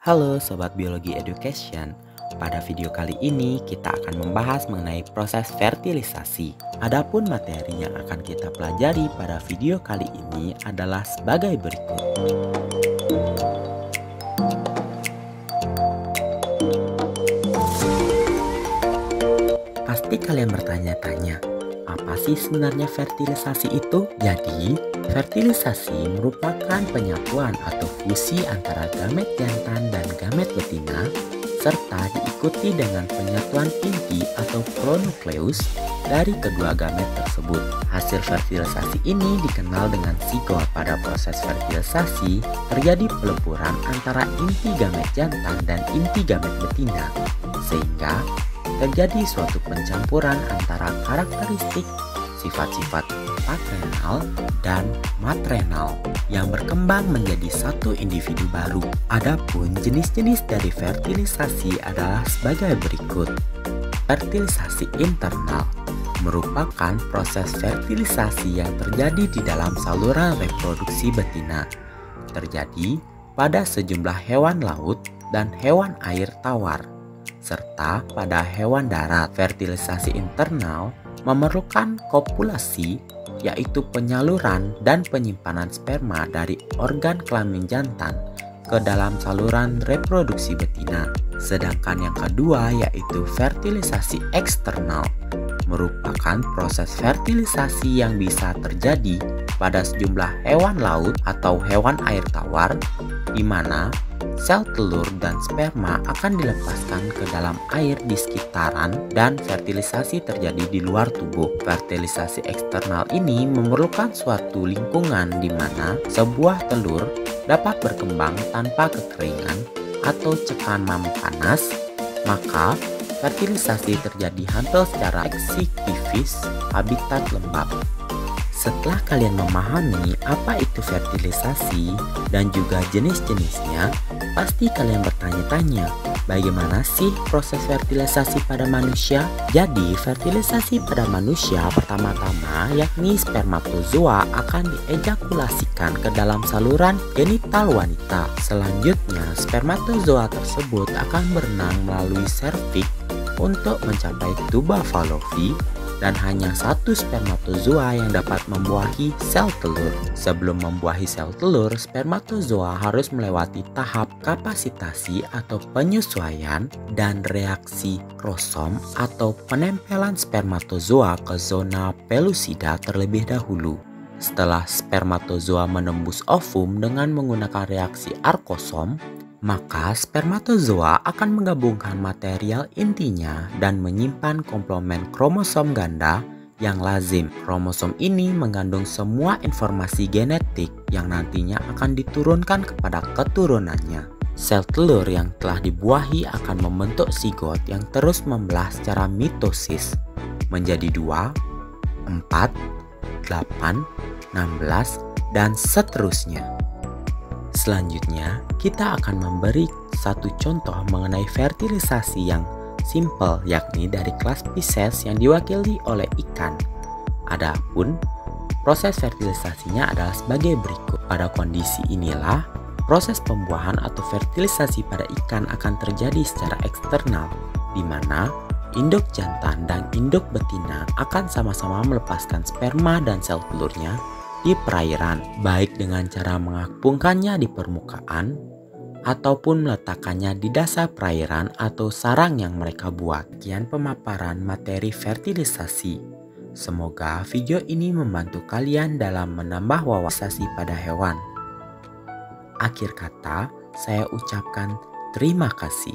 Halo Sobat Biologi Education. Pada video kali ini kita akan membahas mengenai proses fertilisasi. Adapun materi yang akan kita pelajari pada video kali ini adalah sebagai berikut. Pasti kalian bertanya-tanya, apa sih sebenarnya fertilisasi itu? Jadi, fertilisasi merupakan penyatuan atau fusi antara gamet jantan dan gamet betina, serta diikuti dengan penyatuan inti atau pronukleus dari kedua gamet tersebut. Hasil fertilisasi ini dikenal dengan sigot. Pada proses fertilisasi, terjadi peleburan antara inti gamet jantan dan inti gamet betina, sehingga terjadi suatu pencampuran antara karakteristik sifat-sifat paternal dan maternal yang berkembang menjadi satu individu baru. Adapun jenis-jenis dari fertilisasi adalah sebagai berikut. Fertilisasi internal merupakan proses fertilisasi yang terjadi di dalam saluran reproduksi betina. Terjadi pada sejumlah hewan laut dan hewan air tawar, serta pada hewan darat. Fertilisasi internal memerlukan kopulasi, yaitu penyaluran dan penyimpanan sperma dari organ kelamin jantan ke dalam saluran reproduksi betina. Sedangkan yang kedua yaitu fertilisasi eksternal, merupakan proses fertilisasi yang bisa terjadi pada sejumlah hewan laut atau hewan air tawar, di mana sel telur dan sperma akan dilepaskan ke dalam air di sekitaran dan fertilisasi terjadi di luar tubuh. Fertilisasi eksternal ini memerlukan suatu lingkungan di mana sebuah telur dapat berkembang tanpa kekeringan atau cekaman panas, maka fertilisasi terjadi hampir secara eksiktifis habitat lembab. Setelah kalian memahami apa itu fertilisasi dan juga jenis-jenisnya, pasti kalian bertanya-tanya, bagaimana sih proses fertilisasi pada manusia? Jadi, fertilisasi pada manusia pertama-tama yakni spermatozoa akan diejakulasikan ke dalam saluran genital wanita. Selanjutnya, spermatozoa tersebut akan berenang melalui serviks untuk mencapai tuba Fallopi, dan hanya satu spermatozoa yang dapat membuahi sel telur. Sebelum membuahi sel telur, spermatozoa harus melewati tahap kapasitasi atau penyesuaian dan reaksi krosom atau penempelan spermatozoa ke zona pelusida terlebih dahulu. Setelah spermatozoa menembus ovum dengan menggunakan reaksi arkosom, maka spermatozoa akan menggabungkan material intinya dan menyimpan komplement kromosom ganda yang lazim. Kromosom ini mengandung semua informasi genetik yang nantinya akan diturunkan kepada keturunannya. Sel telur yang telah dibuahi akan membentuk sigot yang terus membelah secara mitosis menjadi 2, 4, 8, 16, dan seterusnya. Selanjutnya, kita akan memberi satu contoh mengenai fertilisasi yang simple, yakni dari kelas Pisces yang diwakili oleh ikan. Adapun proses fertilisasinya adalah sebagai berikut. Pada kondisi inilah, proses pembuahan atau fertilisasi pada ikan akan terjadi secara eksternal, di mana induk jantan dan induk betina akan sama-sama melepaskan sperma dan sel telurnya di perairan, baik dengan cara mengapungkannya di permukaan ataupun meletakkannya di dasar perairan atau sarang yang mereka buat. Sekian pemaparan materi fertilisasi. Semoga video ini membantu kalian dalam menambah wawasan pada hewan. Akhir kata, saya ucapkan terima kasih.